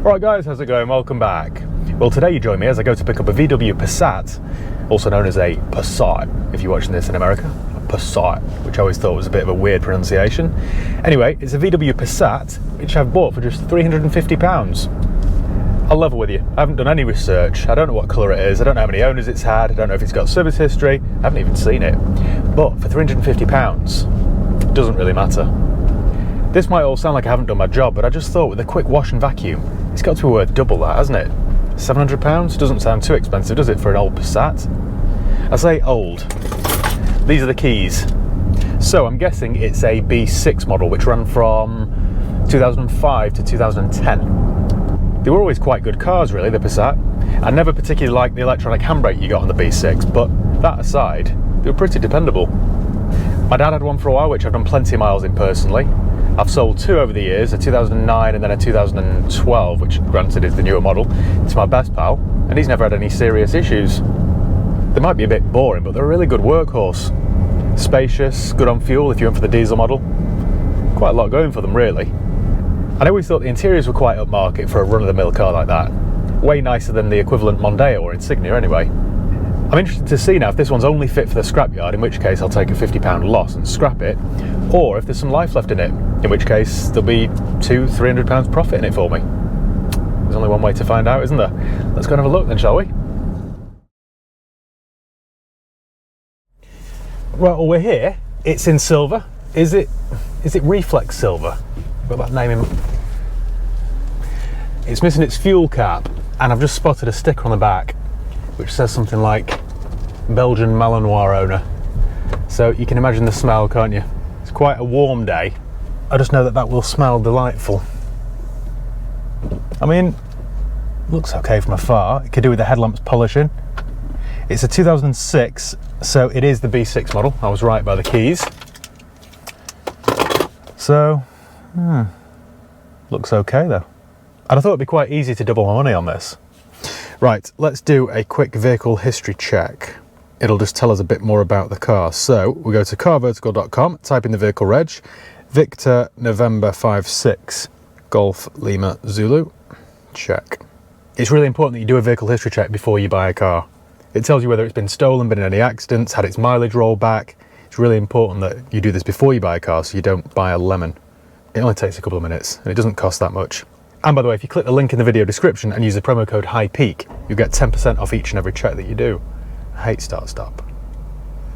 Alright guys, how's it going? Welcome back. Well, today you join me as I go to pick up a VW Passat, also known as a Passat, if you're watching this in America. A Passat, which I always thought was a bit of a weird pronunciation. Anyway, it's a VW Passat, which I've bought for just £350. I'll level with you, I haven't done any research, I don't know what colour it is, I don't know how many owners it's had, I don't know if it's got service history, I haven't even seen it. But for £350, it doesn't really matter. This might all sound like I haven't done my job, but I just thought with a quick wash and vacuum, it's got to be worth double that, hasn't it? £700? Doesn't sound too expensive, does it, for an old Passat? I say old. These are the keys. So I'm guessing it's a B6 model, which ran from 2005 to 2010. They were always quite good cars, really, the Passat. I never particularly liked the electronic handbrake you got on the B6, but that aside, they were pretty dependable. My dad had one for a while, which I've done plenty of miles in personally. I've sold two over the years, a 2009 and then a 2012, which granted is the newer model, to my best pal, and he's never had any serious issues. They might be a bit boring, but they're a really good workhorse. Spacious, good on fuel if you went for the diesel model. Quite a lot going for them, really. And I always thought the interiors were quite upmarket for a run-of-the-mill car like that. Way nicer than the equivalent Mondeo or Insignia anyway. I'm interested to see now if this one's only fit for the scrapyard, in which case I'll take a £50 loss and scrap it, or if there's some life left in it, in which case there'll be £200–300 profit in it for me. There's only one way to find out, isn't there? Let's go and have a look then, shall we? Right, well, we're here. It's in silver. Is it reflex silver? Got that name in. It's missing its fuel cap, and I've just spotted a sticker on the back which says something like Belgian Malinois owner. So you can imagine the smell, can't you? It's quite a warm day. I just know that that will smell delightful. I mean, looks okay from afar. It could do with the headlamps polishing. It's a 2006, so it is the B6 model. I was right by the keys. So, looks okay though. And I thought it'd be quite easy to double my money on this. Right, let's do a quick vehicle history check. It'll just tell us a bit more about the car. So we'll go to carvertical.com, type in the vehicle reg, Victor November 56, Golf Lima Zulu, check. It's really important that you do a vehicle history check before you buy a car. It tells you whether it's been stolen, been in any accidents, had its mileage rolled back. It's really important that you do this before you buy a car so you don't buy a lemon. It only takes a couple of minutes and it doesn't cost that much. And by the way, if you click the link in the video description and use the promo code HIGHPEAK, you'll get 10% off each and every check that you do. I hate start-stop.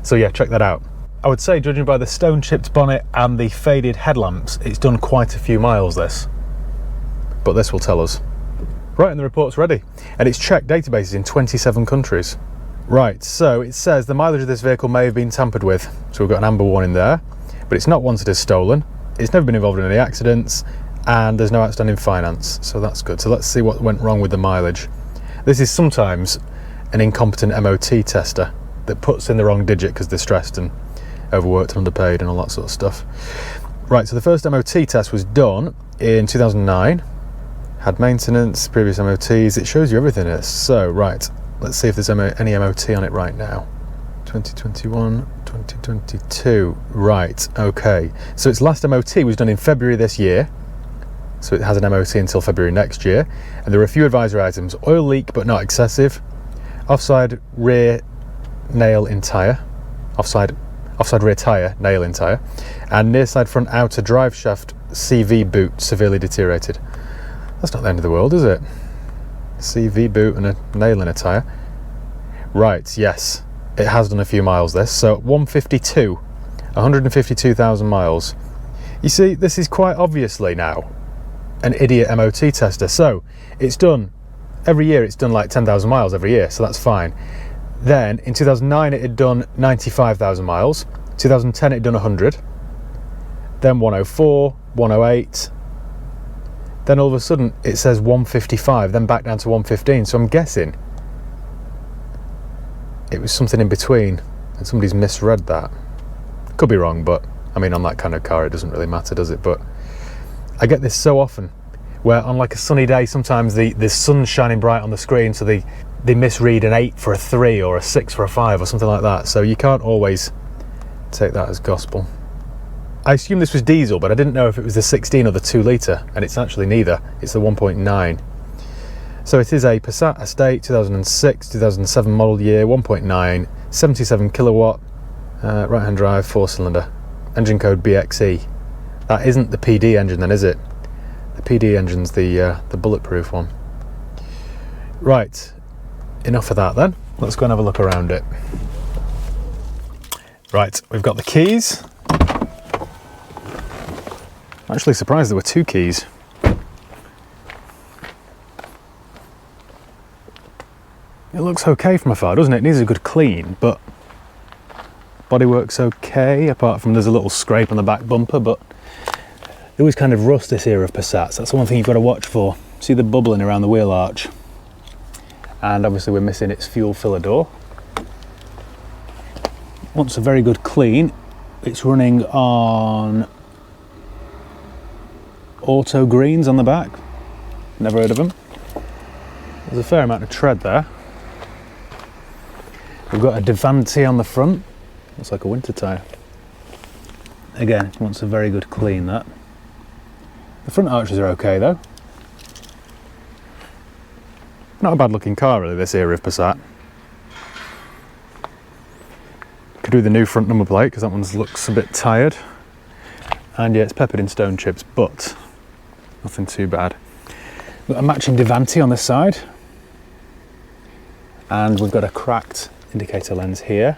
So yeah, check that out. I would say, judging by the stone-chipped bonnet and the faded headlamps, it's done quite a few miles, this. But this will tell us. Right, and the report's ready. And it's checked databases in 27 countries. Right, so it says the mileage of this vehicle may have been tampered with. So we've got an amber warning there. But it's not wanted as stolen. It's never been involved in any accidents. And there's no outstanding finance, so that's good. So let's see what went wrong with the mileage. This is sometimes an incompetent MOT tester that puts in the wrong digit because they're stressed and overworked and underpaid and all that sort of stuff. Right, so the first MOT test was done in 2009. Had maintenance, previous MOTs. It shows you everything in this. So, right, let's see if there's any MOT on it right now. 2021, 2022. Right, okay. So its last MOT was done in February this year. So it has an MOT until February next year. And there are a few advisory items. Oil leak, but not excessive. Offside rear nail in tyre. Offside rear tyre, nail in tyre. And near side front outer drive shaft CV boot severely deteriorated. That's not the end of the world, is it? CV boot and a nail in a tyre. Right, yes. It has done a few miles, this. So 152,000 miles. You see, this is quite obviously now an idiot MOT tester. So it's done every year, it's done like 10,000 miles every year, so that's fine. Then in 2009 it had done 95,000 miles, 2010 it had done 100, then 104, 108, then all of a sudden it says 155, then back down to 115. So I'm guessing it was something in between and somebody's misread that. Could be wrong, but I mean, on that kind of car it doesn't really matter, does it? But I get this so often, where on like a sunny day, sometimes the sun's shining bright on the screen, so they misread an 8 for a 3 or a 6 for a 5 or something like that. So you can't always take that as gospel. I assumed this was diesel, but I didn't know if it was the 16 or the 2 litre, and it's actually neither. It's the 1.9. So it is a Passat Estate 2006, 2007 model year, 1.9, 77 kilowatt, right hand drive, 4-cylinder, engine code BXE. That isn't the PD engine then, is it? The PD engine's the bulletproof one. Right, enough of that then. Let's go and have a look around it. Right, we've got the keys. I'm actually surprised there were 2 keys. It looks okay from afar, doesn't it? It needs a good clean, but bodywork's okay, apart from there's a little scrape on the back bumper, but they always kind of rust this era of Passats. That's the one thing you've got to watch for. See the bubbling around the wheel arch? And obviously we're missing its fuel filler door. Wants a very good clean. It's running on auto greens on the back. Never heard of them. There's a fair amount of tread there. We've got a Devante on the front. Looks like a winter tyre. Again, wants a very good clean, that. The front arches are okay though. Not a bad looking car really, this era of Passat. Could do the new front number plate because that one looks a bit tired. And yeah, it's peppered in stone chips, but nothing too bad. Got a matching Devante on this side. And we've got a cracked indicator lens here.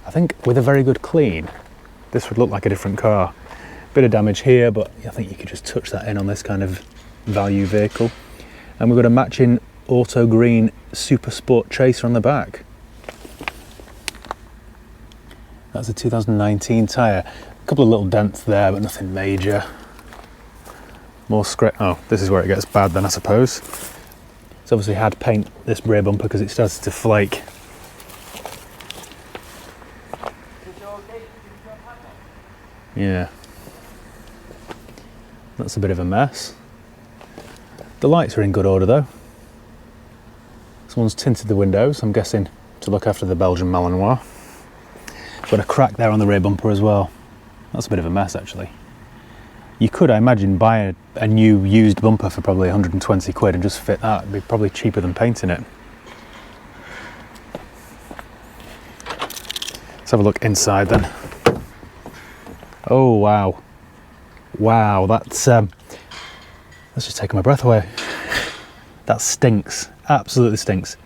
I think with a very good clean, this would look like a different car. Bit of damage here, but I think you could just touch that in on this kind of value vehicle. And we've got a matching auto green Super Sport Chaser on the back. That's a 2019 tyre. A couple of little dents there, but nothing major. More scrape. Oh, this is where it gets bad then, I suppose. It's obviously had paint this rear bumper because it started to flake. Yeah. That's a bit of a mess. The lights are in good order though. Someone's tinted the windows, I'm guessing to look after the Belgian Malinois. Got a crack there on the rear bumper as well. That's a bit of a mess actually. You could, I imagine, buy a new used bumper for probably 120 quid and just fit that. It'd be probably cheaper than painting it. Let's have a look inside then. Oh wow. Wow, that's just taking my breath away. That stinks. Absolutely stinks.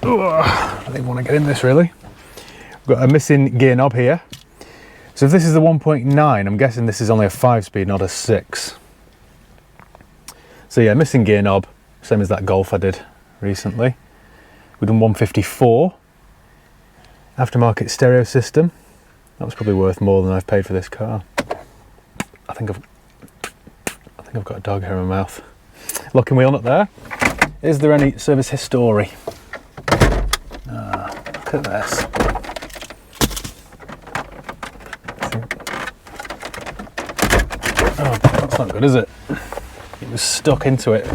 Ugh, I don't even want to get in this really. We've got a missing gear knob here. So if this is the 1.9, I'm guessing this is only a 5-speed, not a 6. So yeah, missing gear knob, same as that Golf I did recently. We've done 154. Aftermarket stereo system. That was probably worth more than I've paid for this car. I think I've got a dog hair in my mouth. Locking wheel nut there. Is there any service history? Look at this. Oh, that's not good, is it? It was stuck into it.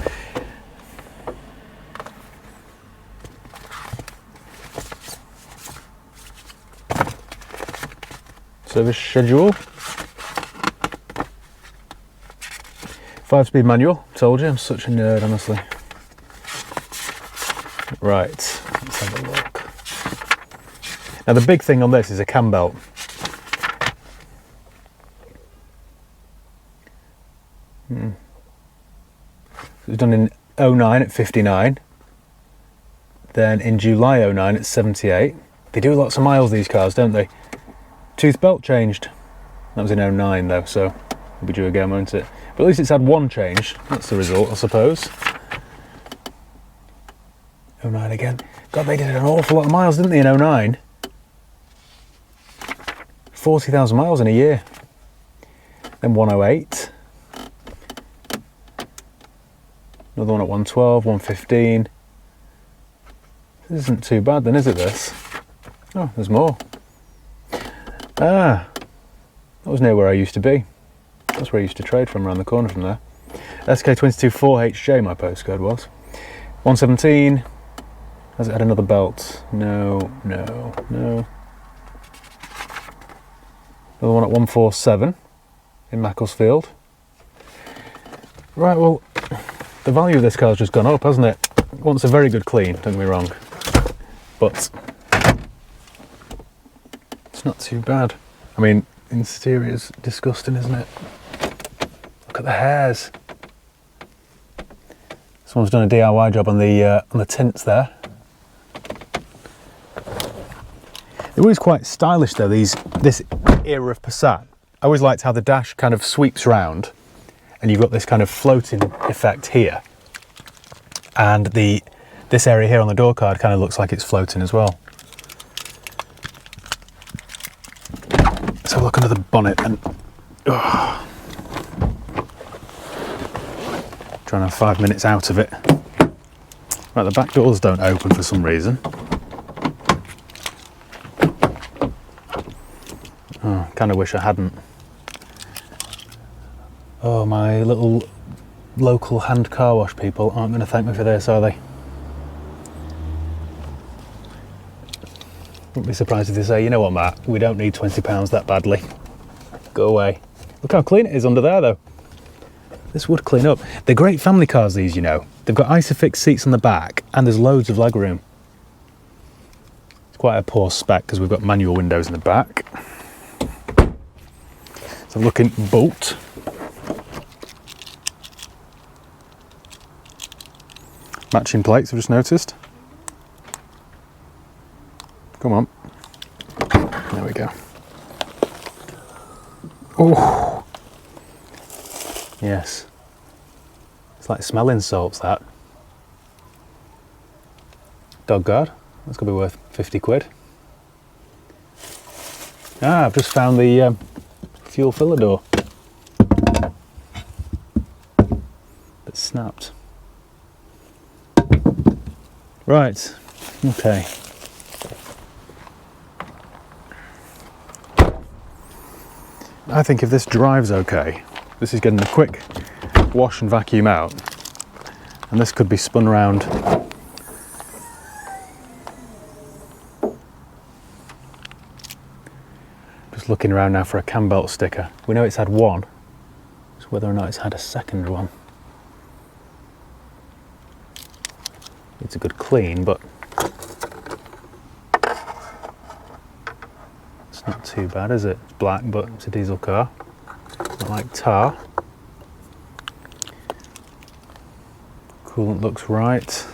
Service schedule. 5-speed manual. Told you, I'm such a nerd, honestly. Right, let's have a look. Now the big thing on this is a cam belt. It was done in 09 at 59, then in July 09 at 78. They do lots of miles, these cars, don't they? Tooth belt changed. That was in 09 though, so it'll be due again, won't it? But at least it's had one change. That's the result, I suppose. 09 again. God, they did an awful lot of miles, didn't they, in 09? 40,000 miles in a year. Then 108. Another one at 112, 115. This isn't too bad then, is it, this? Oh, there's more. Ah, that was near where I used to be. That's where I used to trade from, around the corner from there. SK22 4HJ my postcode was. 117. Has it had another belt? No, no, no. Another one at 147 in Macclesfield. Right, well, The value of this car's just gone up, hasn't it? It wants a very good clean, don't get me wrong. But it's not too bad. I mean, interior's disgusting, isn't it? Look at the hairs. Someone's done a DIY job on the tints there. They're always quite stylish though, this era of Passat. I always liked how the dash kind of sweeps round and you've got this kind of floating effect here. And this area here on the door card kind of looks like it's floating as well. Let's have a look under the bonnet and... Trying to have 5 minutes out of it. Right, the back doors don't open for some reason. Oh, kind of wish I hadn't. Oh, my little local hand car wash people aren't going to thank me for this, are they? Wouldn't be surprised if they say, you know what, Matt, we don't need £20 that badly. Go away. Look how clean it is under there, though. This would clean up. They're great family cars, these, you know. They've got Isofix seats on the back, and there's loads of legroom. It's quite a poor spec, because we've got manual windows in the back. So looking bolt. Matching plates, I've just noticed. Come on. There we go. Oh! Yes. It's like smelling salts, that. Dog guard. That's going to be worth 50 quid. Ah, I've just found the fuel filler door. That's snapped. Right. Okay. I think if this drives okay, this is getting a quick wash and vacuum out, and this could be spun around. Just looking around now for a cam belt sticker. We know it's had one, it's whether or not it's had a second one. It's a good clean, but it's not too bad, is it? It's black, but it's a diesel car. Not like tar. Coolant looks right.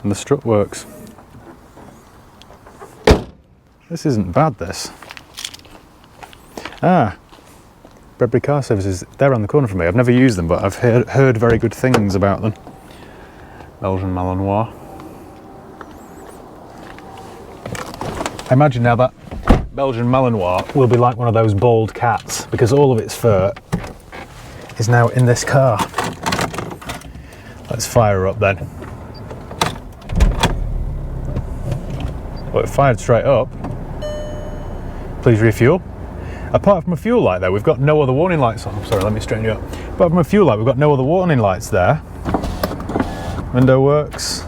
And the strut works. This isn't bad, this. Ah, Bredbury Car Services, they're around the corner from me. I've never used them, but I've heard very good things about them. Belgian Malinois. I imagine now that Belgian Malinois will be like one of those bald cats because all of its fur is now in this car. Let's fire her up then. Well, it fired straight up. Please refuel. Apart from a fuel light there, we've got no other warning lights on. Sorry, let me straighten you up. Apart from a fuel light, we've got no other warning lights there. Window works.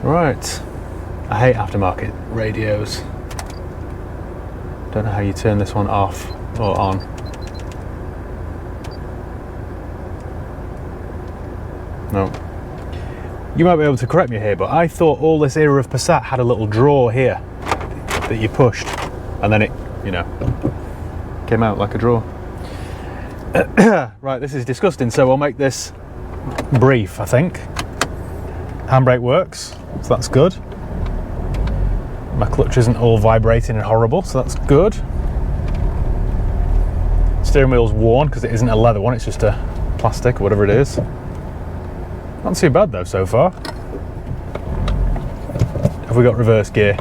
Right. I hate aftermarket radios. Don't know how you turn this one off or on. No. You might be able to correct me here, but I thought all this era of Passat had a little drawer here that you pushed, and then it, you know, came out like a drawer. Right, this is disgusting, so I'll make this brief, I think. Handbrake works, so that's good. My clutch isn't all vibrating and horrible, so that's good. Steering wheel's worn because it isn't a leather one, it's just a plastic or whatever it is. Not too bad though so far. Have we got reverse gear?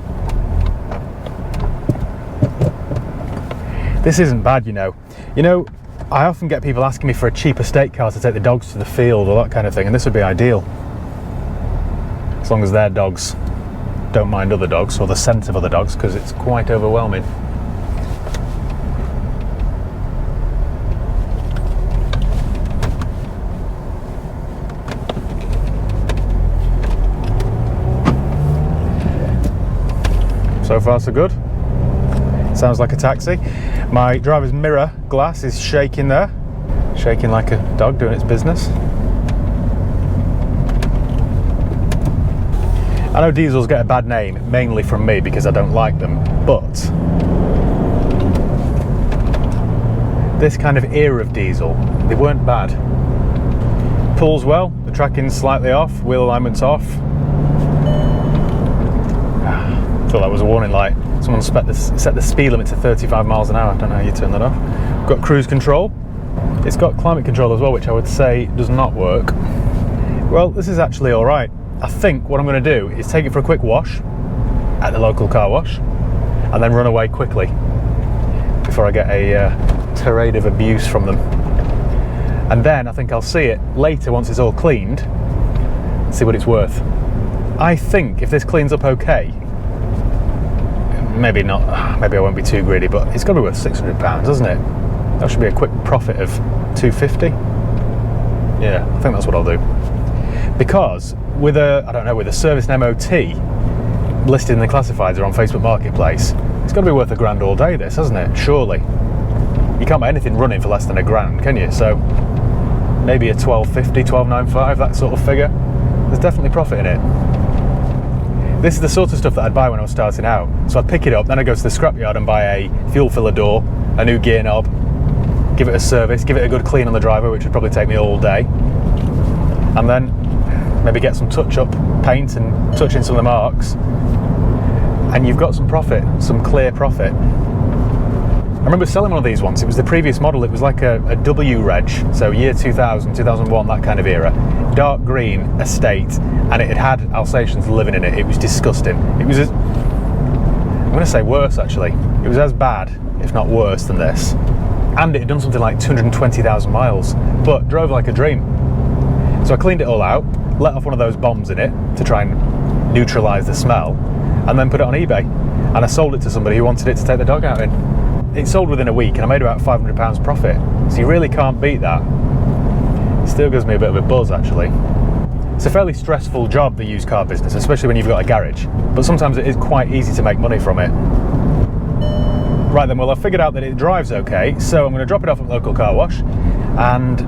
This isn't bad, you know. You know, I often get people asking me for a cheap estate car to take the dogs to the field or that kind of thing, and this would be ideal. As long as their dogs don't mind other dogs or the scent of other dogs, because it's quite overwhelming. So far so good. Sounds like a taxi. My driver's mirror glass is shaking there. Shaking like a dog doing its business. I know diesels get a bad name, mainly from me because I don't like them, but this kind of era of diesel, they weren't bad. Pulls well, the tracking's slightly off, wheel alignment's off. I thought that was a warning light. Someone set the speed limit to 35 miles an hour. I don't know how you turn that off. Got cruise control. It's got climate control as well, which I would say does not work. Well, this is actually all right. I think what I'm going to do is take it for a quick wash at the local car wash and then run away quickly before I get a tirade of abuse from them. And then I think I'll see it later once it's all cleaned, see what it's worth. I think if this cleans up okay, maybe not, maybe I won't be too greedy, but it's got to be worth £600, doesn't it? That should be a quick profit of £250. Yeah, I think that's what I'll do. Because with a service and MOT listed in the classifieds or on Facebook Marketplace, it's got to be worth £1,000 all day, this, hasn't it? Surely. You can't buy anything running for less than £1,000, can you? So maybe a 1250, 1295, that sort of figure. There's definitely profit in it. This is the sort of stuff that I'd buy when I was starting out. So I'd pick it up, then I'd go to the scrapyard and buy a fuel filler door, a new gear knob, give it a service, give it a good clean on the driver, which would probably take me all day. And then maybe get some touch-up paint and touch in some of the marks. And you've got some profit, some clear profit. I remember selling one of these once. It was the previous model. It was like a W reg, so year 2000, 2001, that kind of era. Dark green estate, and it had Alsatians living in it. It was disgusting. It was, I'm going to say worse actually. It was as bad, if not worse, than this. And it had done something like 220,000 miles, but drove like a dream. So I cleaned it all out, let off one of those bombs in it to try and neutralise the smell, and then put it on eBay. And I sold it to somebody who wanted it to take the dog out in. It sold within a week and I made about £500 profit. So you really can't beat that. It still gives me a bit of a buzz actually. It's a fairly stressful job, the used car business, especially when you've got a garage. But sometimes it is quite easy to make money from it. Right then, well, I've figured out that it drives okay, so I'm going to drop it off at the local car wash. And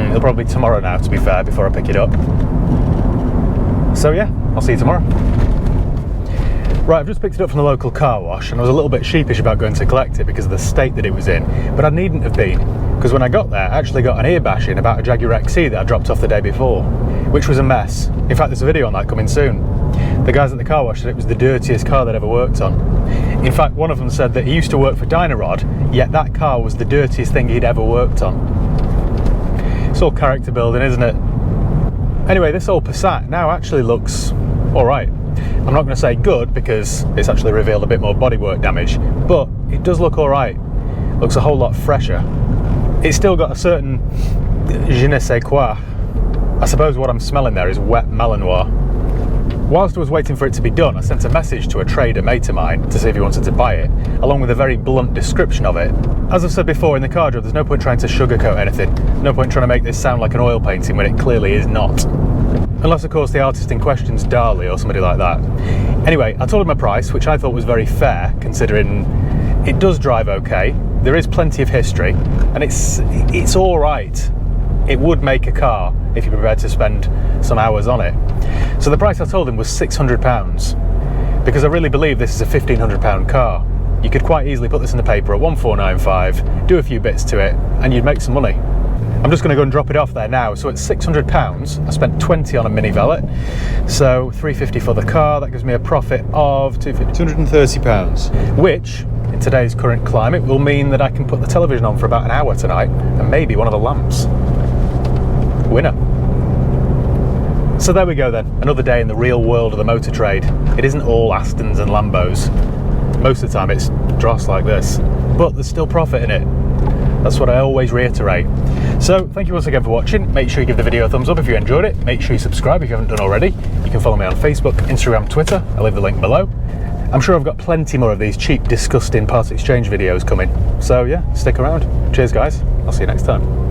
it'll probably be tomorrow now, to be fair, before I pick it up. So yeah, I'll see you tomorrow. Right, I've just picked it up from the local car wash and I was a little bit sheepish about going to collect it because of the state that it was in, but I needn't have been, because when I got there I actually got an ear bashing about a Jaguar XE that I dropped off the day before, which was a mess. In fact, there's a video on that coming soon. The guys at the car wash said it was the dirtiest car they'd ever worked on. In fact, one of them said that he used to work for Dynarod, yet that car was the dirtiest thing he'd ever worked on. It's all character building, isn't it? Anyway, this old Passat now actually looks alright. I'm not going to say good because it's actually revealed a bit more bodywork damage, but it does look alright. Looks a whole lot fresher. It's still got a certain je ne sais quoi. I suppose what I'm smelling there is wet Malinois. Whilst I was waiting for it to be done, I sent a message to a trader mate of mine to see if he wanted to buy it, along with a very blunt description of it. As I've said before in the car job, there's no point trying to sugarcoat anything. No point trying to make this sound like an oil painting when it clearly is not. Unless, of course, the artist in question's Dali or somebody like that. Anyway, I told him a price, which I thought was very fair, considering it does drive okay, there is plenty of history, and it's all right. It would make a car if you're prepared to spend some hours on it. So the price I told him was £600, because I really believe this is a £1,500 car. You could quite easily put this in the paper at 1495, do a few bits to it, and you'd make some money. I'm just going to go and drop it off there now. So it's £600. I spent 20 on a mini valet, so £350 for the car. That gives me a profit of £230, which in today's current climate will mean that I can put the television on for about an hour tonight and maybe one of the lamps. Winner. So there we go then, another day in the real world of the motor trade. It isn't all Astons and Lambos. Most of the time it's dross like this, but there's still profit in it. That's what I always reiterate. So thank you once again for watching. Make sure you give the video a thumbs up if you enjoyed it. Make sure you subscribe if you haven't done already. You can follow me on Facebook, Instagram, Twitter. I'll leave the link below. I'm sure I've got plenty more of these cheap, disgusting part exchange videos coming. So yeah, stick around. Cheers guys, I'll see you next time.